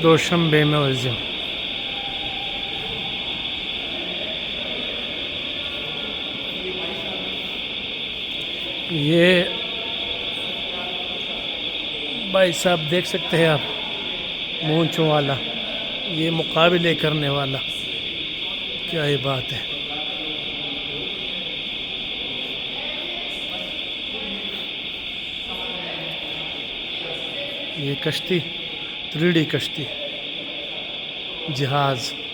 दोशंबे museum. ये भाई साहब देख सकते हैं आप, मूंछों वाला, ये मुकाबले करने वाला, क्या ही बात है। ये कश्ती, 3D कश्ती, जहाज़।